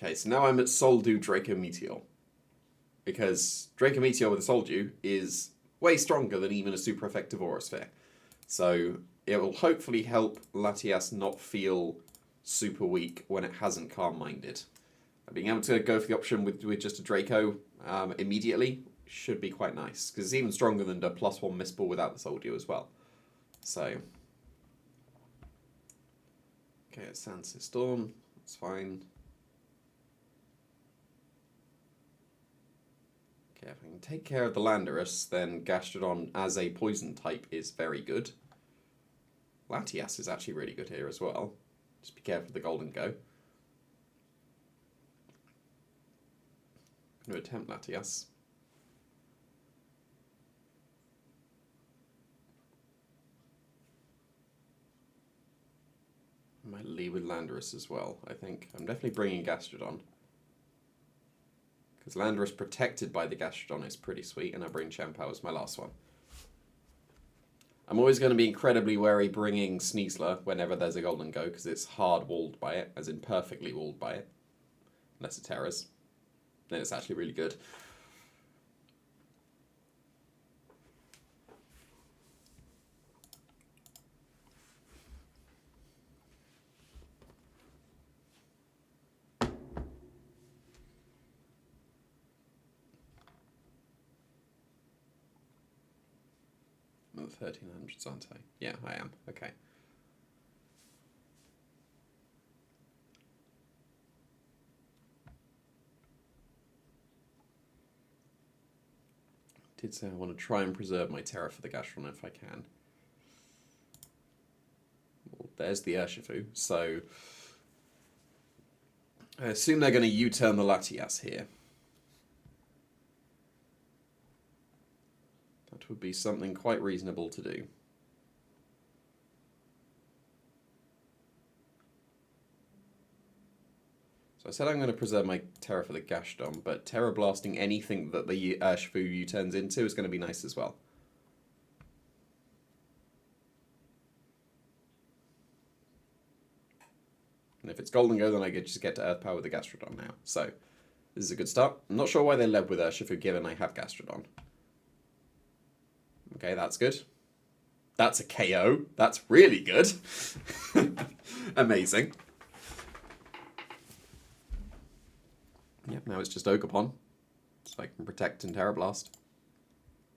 Okay, so now I'm at Soldu Draco Meteor. Because Draco Meteor with a Soldu is way stronger than even a super effective Aura Sphere. So it will hopefully help Latias not feel super weak when it hasn't Calm Minded. Being able to go for the option with just a Draco immediately should be quite nice. Because it's even stronger than the +1 Mistball without the Soldu as well. So. Okay, it's Sansa Storm. That's fine. Okay, if I can take care of the Landorus, then Gastrodon as a poison type is very good. Latias is actually really good here as well. Just be careful of the Golden Go. I'm going to attempt Latias. I might lead with Landorus as well, I think. I'm definitely bringing Gastrodon. Because Landorus protected by the Gastrodon is pretty sweet, and I bring Champao as my last one. I'm always going to be incredibly wary bringing Sneasler whenever there's a Golden Go, because it's hard walled by it, as in perfectly walled by it. Unless it terrors. Then it's actually really good. I'm at 1300s, aren't I? Yeah, I am. Okay. Did say I want to try and preserve my Terra for the Gastrodon if I can. Well, there's the Urshifu, so I assume they're going to U-turn the Latias here. That would be something quite reasonable to do. So I said I'm going to preserve my Terra for the Gastrodon, but Terra Blasting anything that the Urshifu U-turns into is going to be nice as well. And if it's Golden Go, then I just get to Earth Power with the Gastrodon now. So this is a good start. I'm not sure why they led with Urshifu, given I have Gastrodon. Okay, that's good. That's a KO. That's really good. Amazing. Yep, now it's just Ogerpon. So I can protect and Terra Blast.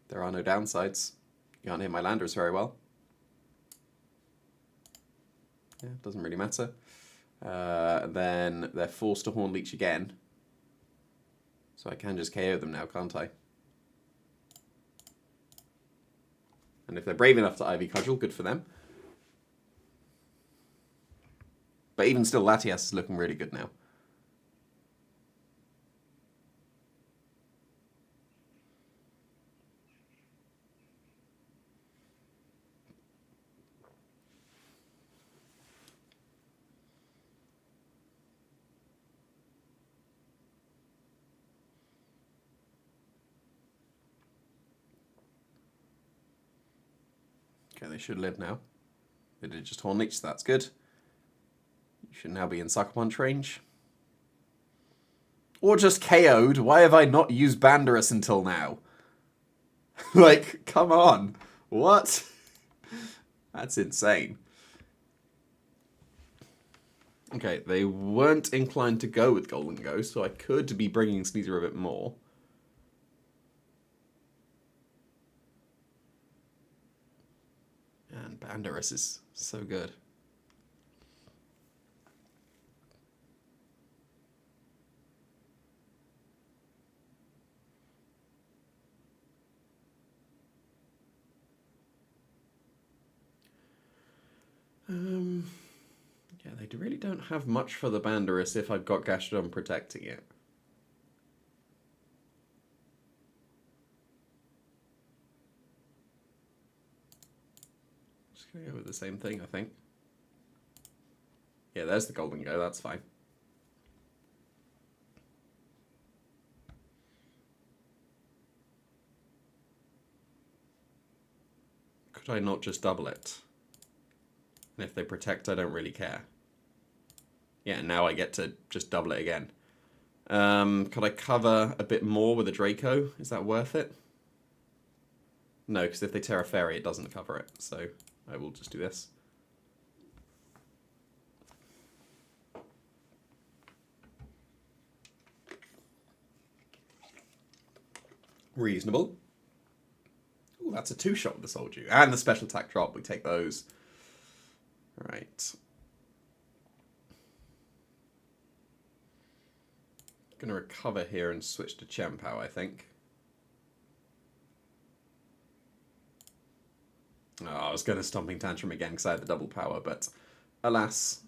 There are no downsides. You can't hit my Landorus very well. Yeah, it doesn't really matter. Then they're forced to Horn Leech again. So I can just KO them now, can't I? And if they're brave enough to Ivy Cudgel, good for them. But even still, Latias is looking really good now. Okay, they should live now. They did just Horn Leech, so that's good. You should now be in Sucker Punch range. Or just KO'd. Why have I not used Bandorus until now? Like, come on. What? That's insane. Okay, they weren't inclined to go with Golden Ghost, so I could be bringing Sneasler a bit more. And Bandorus is so good. Yeah, they really don't have much for the Bandorus if I've got Gastrodon protecting it. Just gonna go with the same thing, I think. Yeah, there's the Golden Go, that's fine. Could I not just double it? And if they protect, I don't really care. Yeah, now I get to just double it again. Could I cover a bit more with a Draco? Is that worth it? No, because if they Terra Fairy, it doesn't cover it. So I will just do this. Reasonable. Ooh, that's a 2-shot with the Soldier. And the special attack drop, we take those. Right. Gonna recover here and switch to Chien-Pao, I think. Oh, I was going to Stomping Tantrum again because I had the double power, but alas.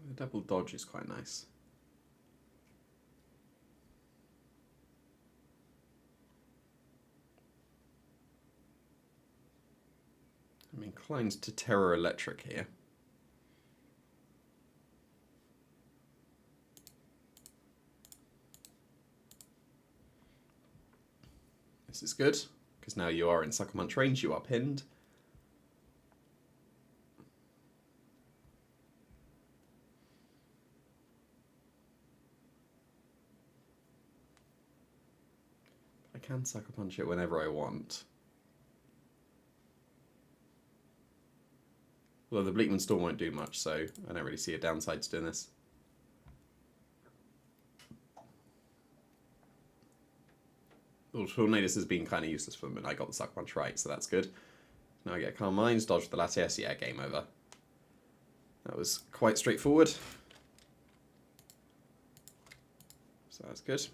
The double dodge is quite nice. I'm inclined to Terror Electric here. This is good, because now you are in Sucker Punch range, you are pinned. I can Sucker Punch it whenever I want. Although the Bleakman Storm won't do much, so I don't really see a downside to doing this. Well, Tornadus has been kind of useless for them, and I got the Sucker Punch right, so that's good. Now I get Calm Minds, dodge the Latias, yeah, game over. That was quite straightforward. So that's good.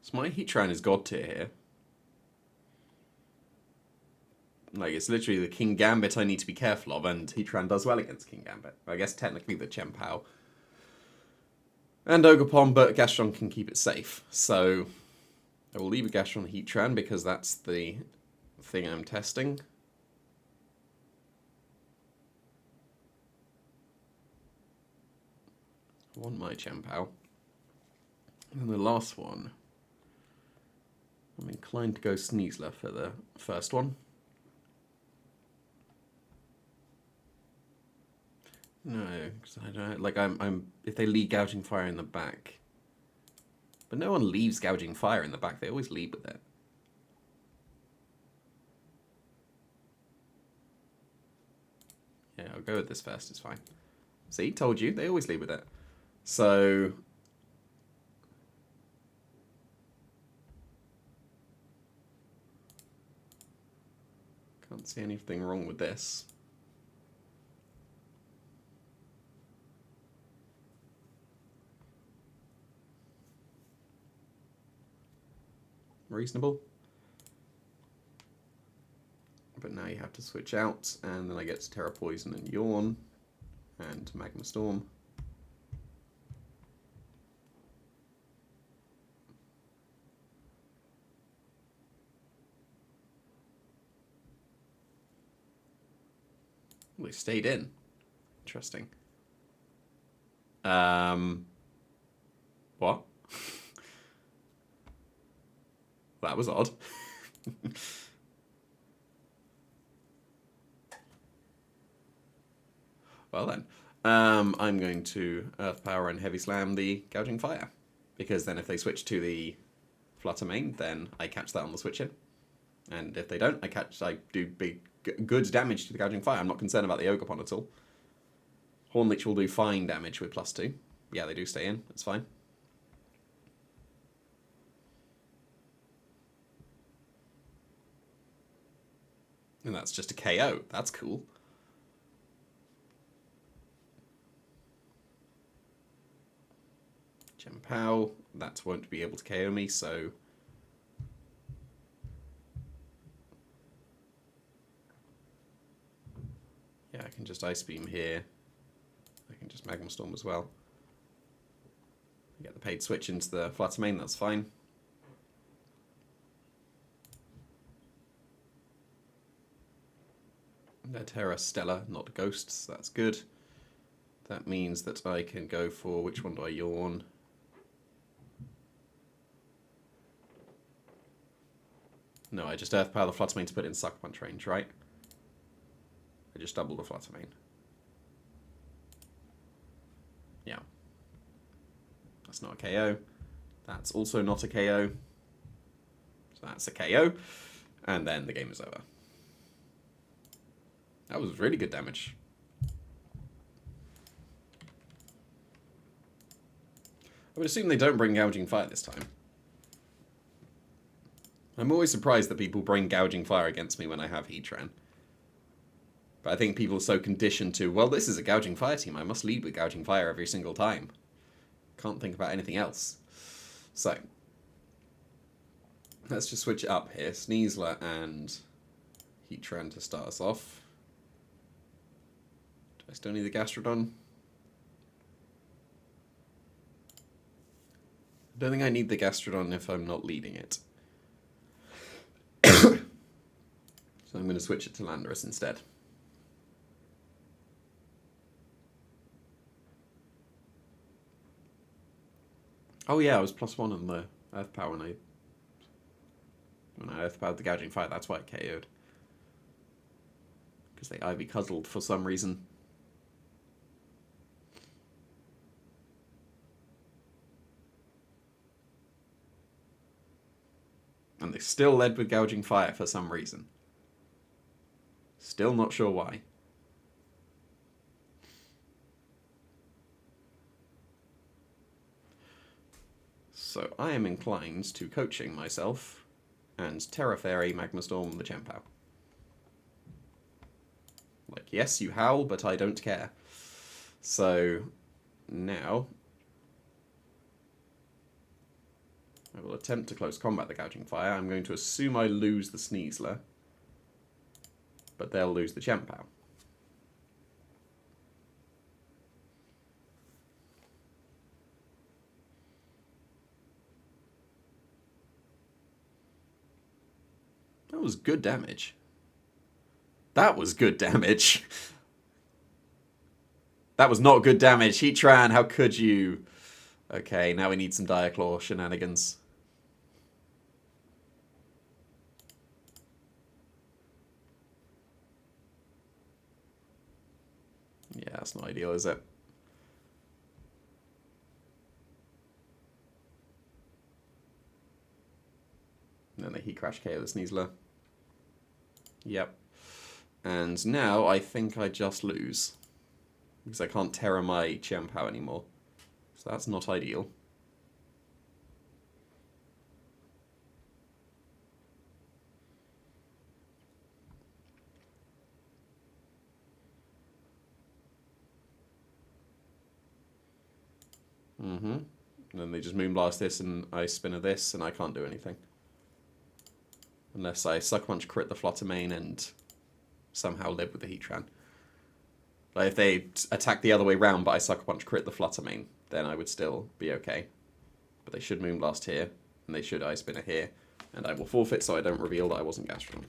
So my Heatran is God tier here. Like, it's literally the King Gambit I need to be careful of, and Heatran does well against King Gambit. I guess technically the Chien-Pao and Ogerpon, but Gastron can keep it safe. So I will leave a Gastron Heatran because that's the thing I'm testing. I want my Chien-Pao. And the last one, I'm inclined to go Sneasler for the first one. No, because I don't like. I'm. If they leave Gouging Fire in the back, but no one leaves Gouging Fire in the back. They always lead with it. Yeah, I'll go with this first. It's fine. See, told you. They always lead with it. So can't see anything wrong with this. Reasonable. But now you have to switch out, and then I get to Terra Poison and Yawn, and Magma Storm. Well, they stayed in. Interesting. What? That was odd. Well then, I'm going to Earth Power and Heavy Slam the Gouging Fire, because then if they switch to the Flutter main, then I catch that on the switch in, and if they don't, I do big good damage to the Gouging Fire. I'm not concerned about the Ogerpon at all. Hornleech will do fine damage with +2. Yeah, they do stay in. That's fine. And that's just a KO. That's cool. Chien-Pao, that won't be able to KO me, so Yeah, I can just Ice Beam here. I can just Magma Storm as well. Get the paid switch into the Flutter Mane, that's fine. They're Terra Stella, not Ghosts, that's good. That means that I can go for, which one do I yawn? No, I just Earth Power the Flutter Mane to put it in Sucker Punch range, right? I just double the Flutter Mane. Yeah. That's not a KO. That's also not a KO. So that's a KO. And then the game is over. That was really good damage. I would assume they don't bring Gouging Fire this time. I'm always surprised that people bring Gouging Fire against me when I have Heatran. But I think people are so conditioned to, well, this is a Gouging Fire team, I must lead with Gouging Fire every single time. Can't think about anything else. So, let's just switch it up here. Sneasler and Heatran to start us off. Do I still need the Gastrodon? I don't think I need the Gastrodon if I'm not leading it. So I'm going to switch it to Landorus instead. Oh yeah, I was +1 on the Earth Power when I Earth Powered the Gouging Fire, that's why it KO'd. Because they Ivy Cuddled for some reason. And they still led with Gouging Fire for some reason. Still not sure why. So I am inclined to coaching myself and Terra Fairy Magma Storm the Chien-Pao. Like, yes, you howl, but I don't care. So now I will attempt to close combat the Gouging Fire. I'm going to assume I lose the Sneasler, but they'll lose the Chien-Pao. That was good damage. That was good damage. That was not good damage. Heatran, how could you? Okay, now we need some Diaclaw shenanigans. Yeah, that's not ideal, is it? And then the Heat Crash KO the Sneasler. Yep. And now I think I just lose. Because I can't Terra my Chien-Pao anymore. So that's not ideal. And then they just Moonblast this and I Spinner this and I can't do anything. Unless I Sucker Punch crit the Flutter Mane and somehow live with the Heatran. Like if they attack the other way round but I Sucker Punch crit the Flutter Mane, then I would still be okay. But they should Moonblast here, and they should Ice Spinner here, and I will forfeit so I don't reveal that I wasn't Gastrodon.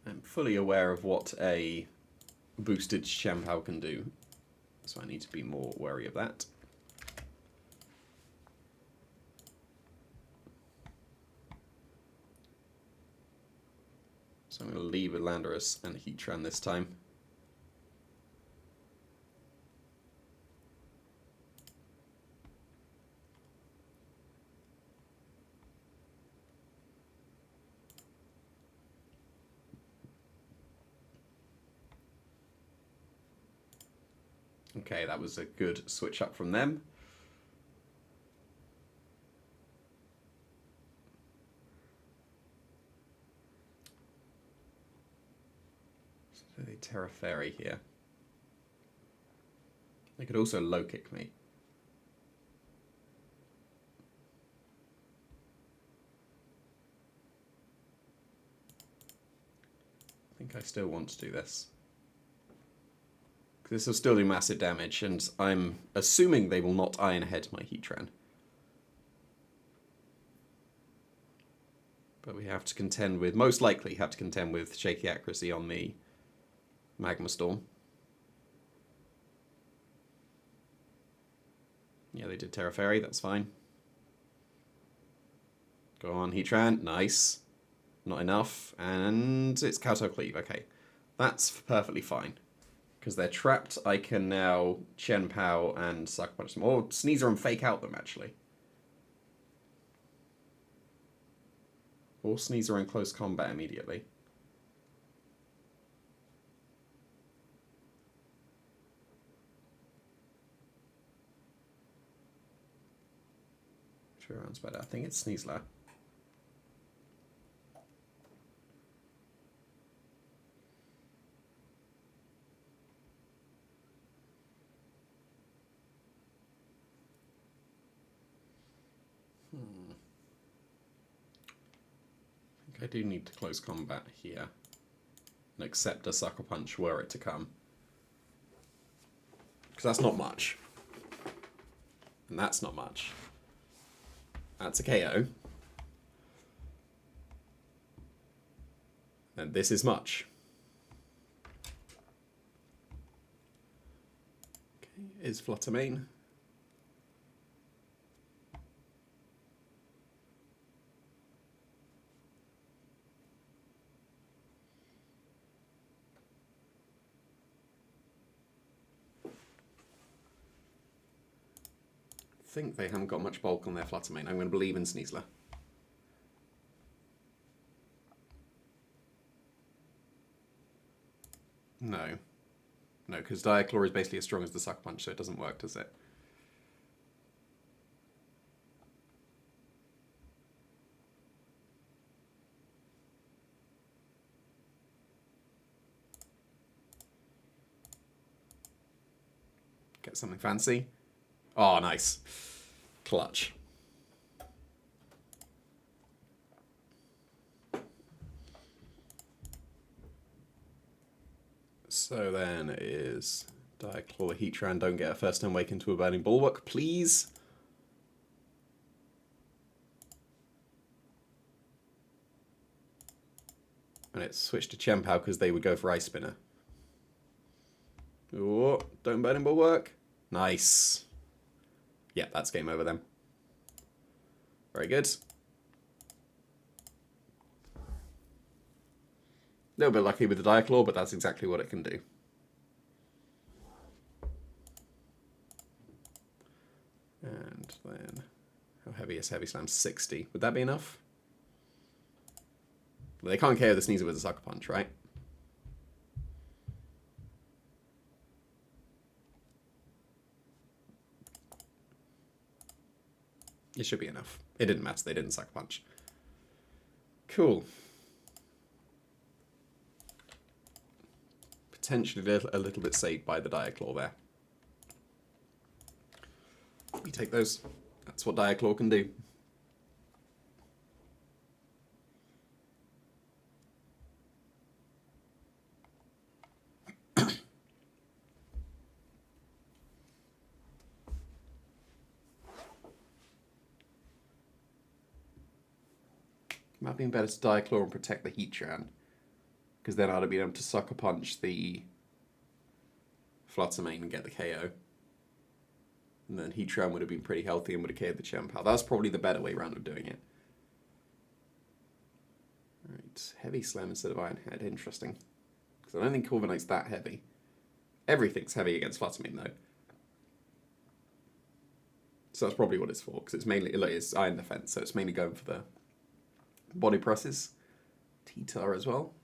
I'm fully aware of what a boosted Chien-Pao can do, so I need to be more wary of that. So I'm going to leave with Landorus and Heatran this time. Okay, that was a good switch up from them. So they Terra Fairy here. They could also low kick me. think I still want to do this. This will still do massive damage, and I'm assuming they will not iron ahead my Heatran. But we have to contend with, most likely have to contend with shaky accuracy on the Magma Storm. Yeah, they did Terra Fairy, that's fine. Go on, Heatran, nice. Not enough, and it's Kowtow Cleave, okay. That's perfectly fine. Because they're trapped, I can now Chen Pao and Sucker Punch them. Or Sneasel and Fake Out them, actually. Or Sneasel in close combat immediately. Which round's better? I think it's Sneasler. I do need to close combat here and accept a Sucker Punch were it to come. Because that's not much. And that's not much. That's a KO. And this is much. Okay, is Flutter Mane. I think they haven't got much bulk on their Flutter Mane. I'm going to believe in Sneasler. No. No, because Diaclaw is basically as strong as the Sucker Punch, so it doesn't work, does it? Get something fancy. Oh, nice. Clutch. So then it is Diaclaw, Heatran, don't get a first turn wake into a Burning Bulwark, please. And it's switched to Chien-Pao because they would go for Ice Spinner. Oh, don't Burning Bulwark. Nice. Yeah, that's game over then. Very good. A little bit lucky with the Diaclaw, but that's exactly what it can do. And then, how heavy is Heavy Slam? 60. Would that be enough? Well, they can't KO the Sneasel with a Sucker Punch, right? It should be enough. It didn't matter, they didn't Sucker Punch. Cool. Potentially a little bit saved by the Diaclaw there. We take those. That's what Diaclaw can do. Might be better to Diaclaw and protect the Heatran, because then I'd have been able to Sucker Punch the Flutter Mane and get the KO. And then Heatran would have been pretty healthy and would have KO'd the Chien-Pao. That's probably the better way round of doing it. Alright, Heavy Slam instead of Iron Head. Interesting. Because I don't think Corviknight's that heavy. Everything's heavy against Flutter Mane, though. So that's probably what it's for, because it's mainly, like, it's Iron Defense, so it's mainly going for the body presses. T-Tar as well.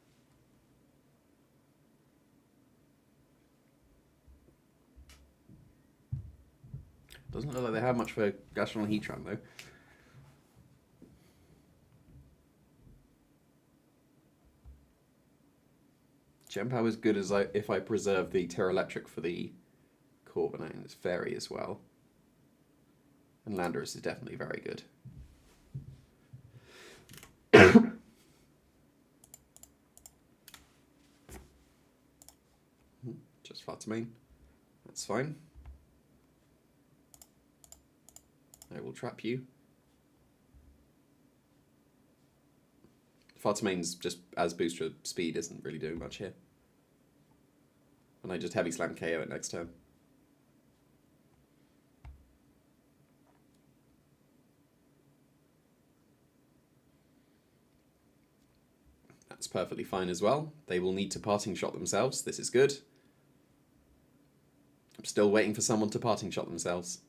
Doesn't look like they have much for Gastron and Heatran, though. Chien-Pao is good as if I preserve the Terra Electric for the Corviknight, and it's Fairy as well. And Landorus is definitely very good. Flattermain. That's fine. I will trap you. Flattermain's just as booster speed isn't really doing much here. And I just heavy slam KO it next turn. That's perfectly fine as well. They will need to parting shot themselves. This is good. I'm still waiting for someone to parting shot themselves.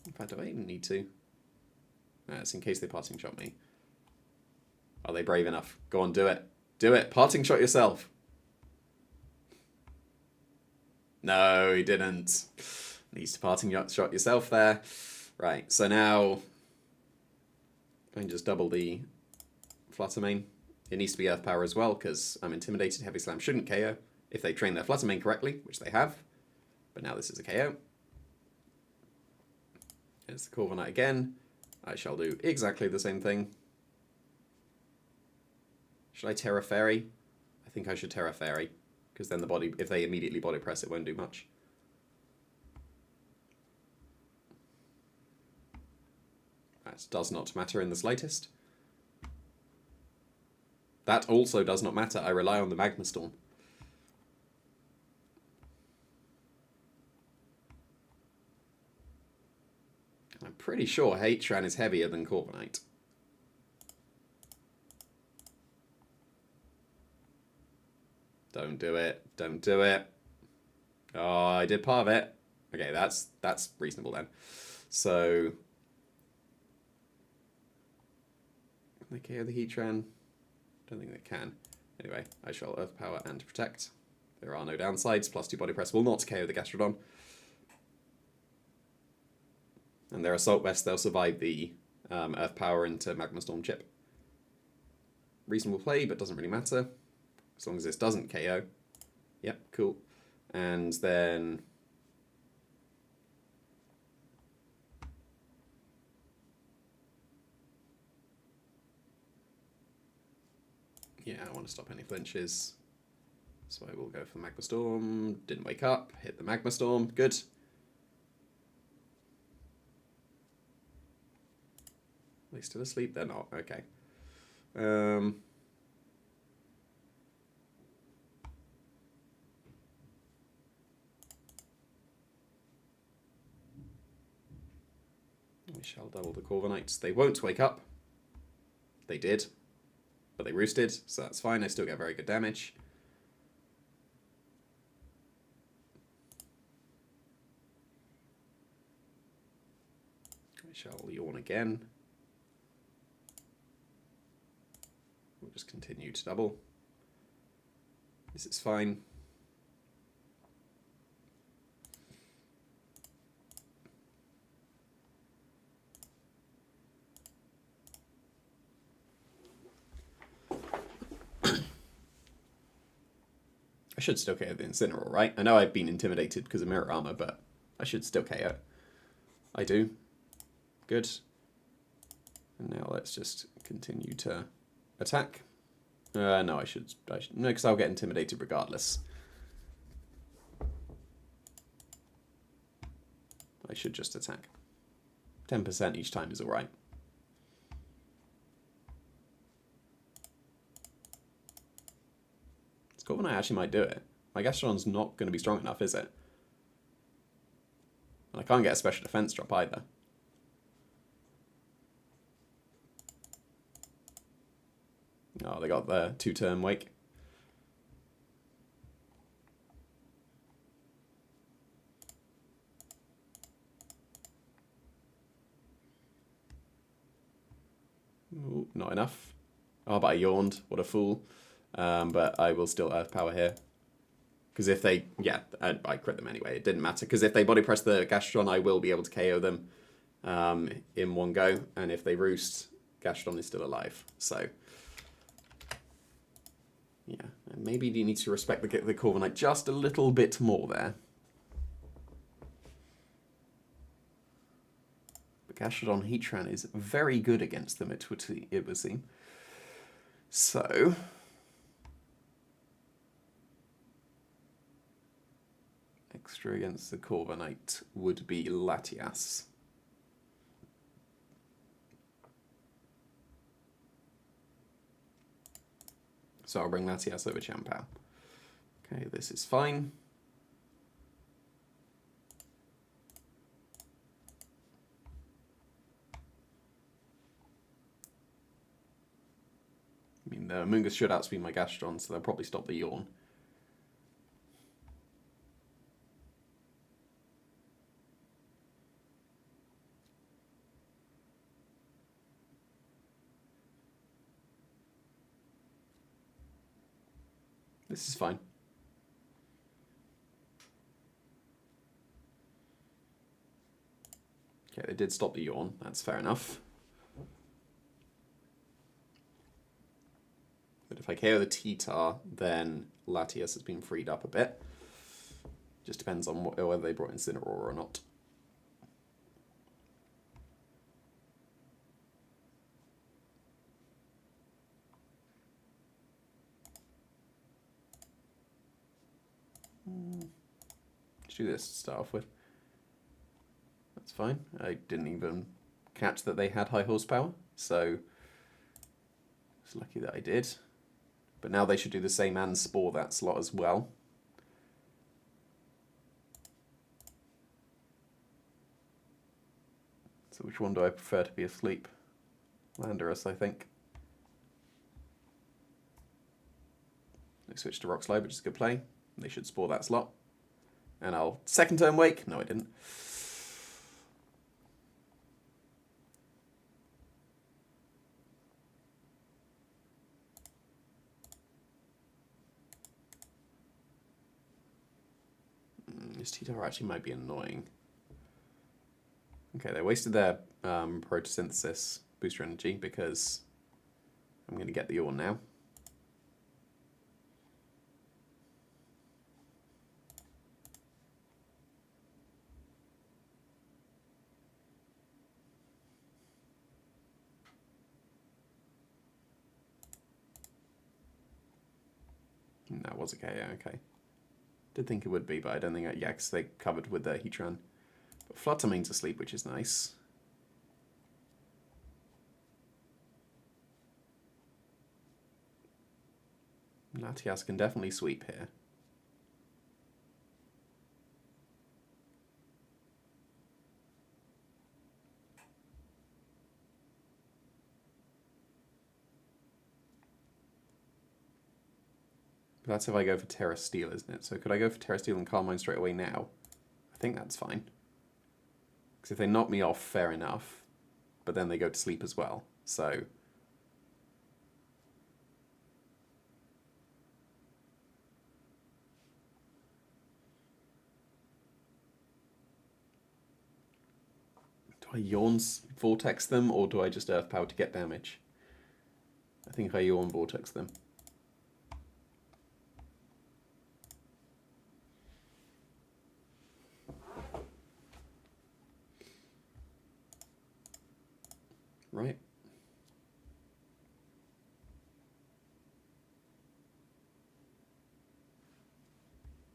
In fact, do I even need to? No, it's in case they parting shot me. Are they brave enough? Go on, do it. Do it. Parting shot yourself. No, he didn't. Needs to parting shot yourself there. Right, so now I can just double the Flattermain. It needs to be Earth Power as well, because I'm intimidated. Heavy Slam shouldn't KO if they train their Flattermain correctly, which they have. But now this is a KO. Here's the Corviknight again. I shall do exactly the same thing. Should I Terra Fairy? I think I should Terra Fairy, because then the body, if they immediately body press, it won't do much. That does not matter in the slightest. That also does not matter. I rely on the Magma Storm. I'm pretty sure Heatran is heavier than Corviknight. Don't do it. Don't do it. Oh, I did part of it. Okay, that's reasonable then. So, can they KO the Heatran? Don't think they can. Anyway, I shall Earth Power and Protect. There are no downsides. +2 body press will not KO the Gastrodon. And their Assault Vest, they'll survive the Earth Power into Magma Storm chip. Reasonable play, but doesn't really matter. As long as this doesn't KO. Yep, cool. And then yeah, I want to stop any flinches. So I will go for Magma Storm. Didn't wake up. Hit the Magma Storm. Good. Are they still asleep? They're not. Okay. We shall double the Corviknights. They won't wake up. They did. But they roosted, so that's fine. I still get very good damage. I shall yawn again. We'll just continue to double. This is fine. I should still KO the Incineroar, right? I know I've been intimidated because of Mirror Armor, but I should still KO. I do. Good. And now let's just continue to attack. No, I should no, because I'll get intimidated regardless. I should just attack. 10% each time is alright. Corviknight actually might do it. My Gastrodon's not going to be strong enough, is it? And I can't get a special defense drop either. Oh, they got the 2-turn wake. Ooh, not enough. Oh, but I yawned. What a fool. But I will still Earth Power here. Because if they... Yeah, I crit them anyway. It didn't matter. Because if they body press the Gastrodon, I will be able to KO them in one go. And if they roost, Gastrodon is still alive. So... Yeah, and maybe you need to respect the Corviknight just a little bit more there. Gastrodon Heatran is very good against them, it would seem. So... extra against the Corviknight would be Latias. So I'll bring Latias over Champao. Okay, this is fine. I mean, the Mungus should outspeed my Gastrodon, so they'll probably stop the Yawn. This is fine. Okay, they did stop the Yawn. That's fair enough. But if I KO the T-Tar, then Latias has been freed up a bit. Just depends on whether they brought Incineroar or not. Let's do this to start off with. That's fine. I didn't even catch that they had high horsepower, so it's lucky that I did. But now they should do the same and Spore that slot as well. So which one do I prefer to be asleep? Landorus, I think. They switch to Rock Slide, which is a good play. They should Spore that slot. And I'll second turn Wake. No, I didn't. This T-Tar actually might be annoying. Okay, they wasted their photosynthesis booster energy because I'm going to get the Yawn now. That was a KO, okay. Did think it would be, but I don't think yeah, because they covered with their Heatran. But Fluttermane's asleep, which is nice. Latias can definitely sweep here. But that's if I go for Terra Steel, isn't it? So could I go for Terra Steel and Carmine straight away now? I think that's fine. Because if they knock me off, fair enough. But then they go to sleep as well. So... do I Yawn Vortex them, or do I just Earth Power to get damage? I think I Yawn Vortex them. Right.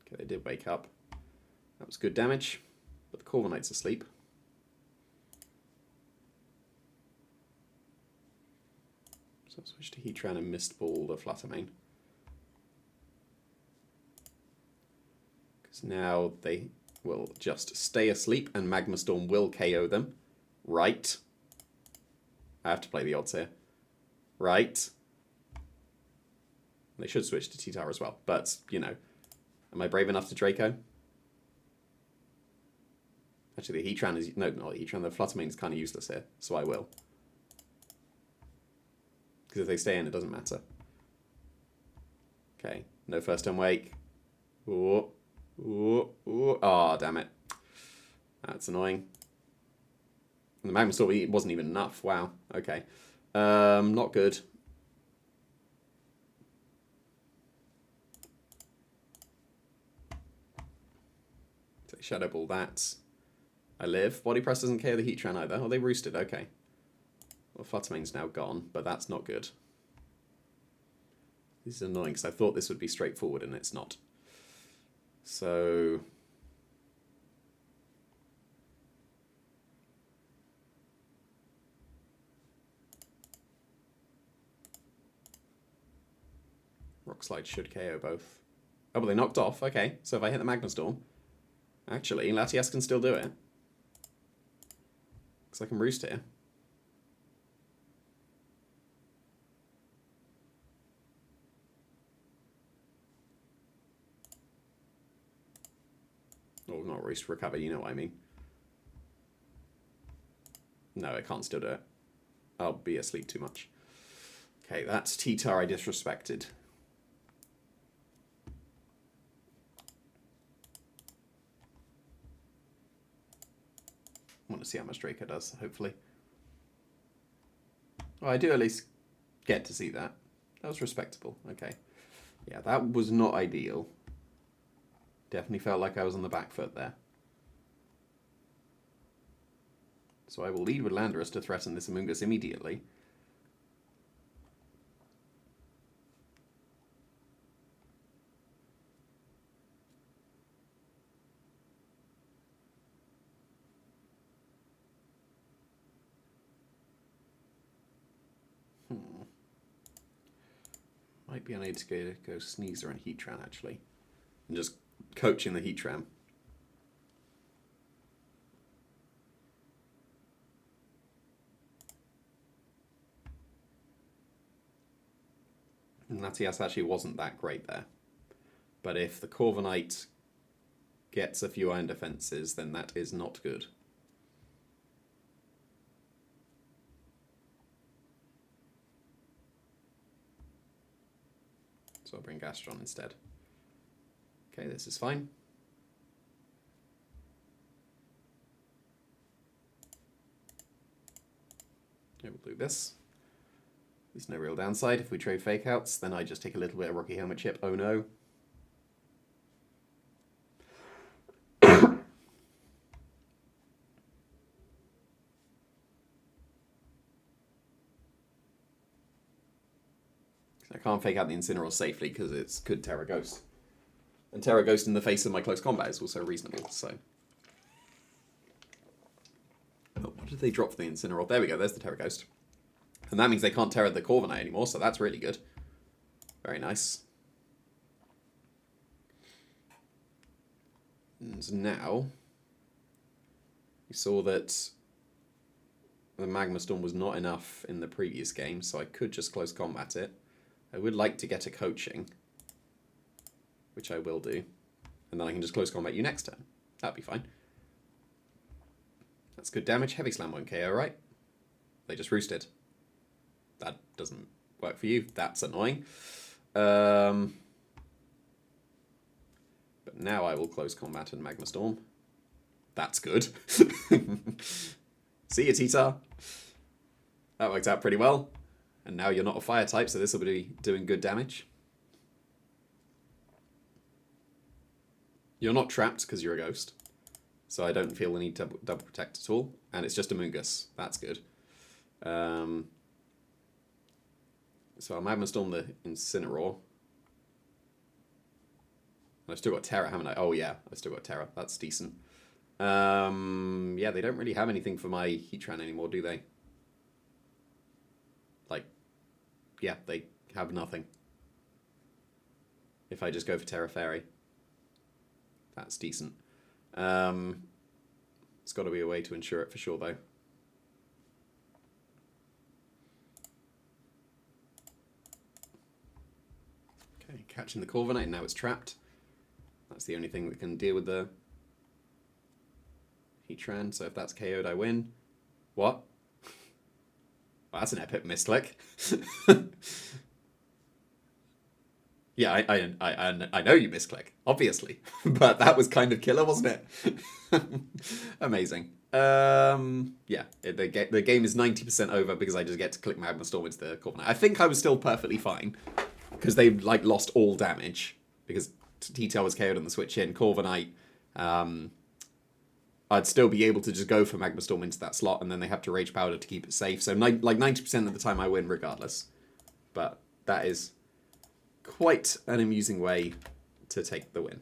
Okay, they did wake up. That was good damage, but the Corviknight's asleep. So I'll switch to Heatran and Mist Ball the Fluttermane. Because now they will just stay asleep and Magma Storm will KO them. Right. I have to play the odds here. Right. They should switch to T-Tar as well. But, you know, am I brave enough to Draco? Actually, the Heatran is... no, not the Heatran. The Fluttermane is kind of useless here. So I will. Because if they stay in, it doesn't matter. Okay. No first turn wake. Ooh. Ooh. Ooh. Oh, damn it. That's annoying. The Magma Storm wasn't even enough. Wow. Okay. Not good. So Shadow Ball that. I live. Body press doesn't KO the Heatran either. Oh, they roosted. Okay. Well, Fluttermane's now gone, but that's not good. This is annoying because I thought this would be straightforward and it's not. So... Rock Slide should KO both. Oh, but they knocked off. Okay, so if I hit the Magna Storm... Actually, Latias can still do it. Because I can roost here. Oh, not roost, recover, you know what I mean. No, I can't still do it. I'll be asleep too much. Okay, that's T-Tar I disrespected. I want to see how much Draco does, hopefully. Oh, I do at least get to see that. That was respectable. Okay. Yeah, that was not ideal. Definitely felt like I was on the back foot there. So I will lead with Landorus to threaten this Amoonguss immediately. Might be unable to go Sneezer and Heatran, actually. And just coaching the Heatran. And Latias actually wasn't that great there. But if the Corviknight gets a few iron defenses, then that is not good. So I'll bring Gastron instead. Okay, this is fine. Okay, we'll do this. There's no real downside. If we trade fake outs, then I just take a little bit of Rocky Helmet chip. Oh no. I can't fake out the Incineroar safely because it's good Terra Ghost. And Terra Ghost in the face of my close combat is also reasonable, so... Oh, what did they drop for the Incineroar? There we go, there's the Terra Ghost. And that means they can't Terra the Corviknight anymore, so that's really good. Very nice. And now... we saw that the Magma Storm was not enough in the previous game, so I could just close combat it. I would like to get a coaching, which I will do. And then I can just close combat you next turn. That'd be fine. That's good damage. Heavy Slam won't KO, right? They just roosted. That doesn't work for you. That's annoying. But now I will close combat and Magma Storm. That's good. See you, T-Tar. That worked out pretty well. And now you're not a fire type, so this will be doing good damage. You're not trapped because you're a ghost. So I don't feel the need to double protect at all. And it's just a Amoonguss. That's good. So I'll Magma Storm the Incineroar. I've still got Terra, haven't I? Oh yeah, I've still got Terra. That's decent. Yeah, they don't really have anything for my Heatran anymore, do they? Like, yeah, they have nothing. If I just go for Terra Fairy. That's decent. It's got to be a way to ensure it for sure, though. Okay, catching the Corviknight, and now it's trapped. That's the only thing that can deal with the Heatran, so if that's KO'd, I win. What? Well, that's an epic misclick. Yeah, I know you misclick, obviously. But that was kind of killer, wasn't it? Amazing. Yeah, the game is 90% over because I just get to click Magma Storm into the Corviknight. I think I was still perfectly fine because they like lost all damage because T-Tail was KO'd on the switch in. Corviknight I'd still be able to just go for Magma Storm into that slot, and then they have to Rage Powder to keep it safe. So like 90% of the time I win regardless. But that is quite an amusing way to take the win.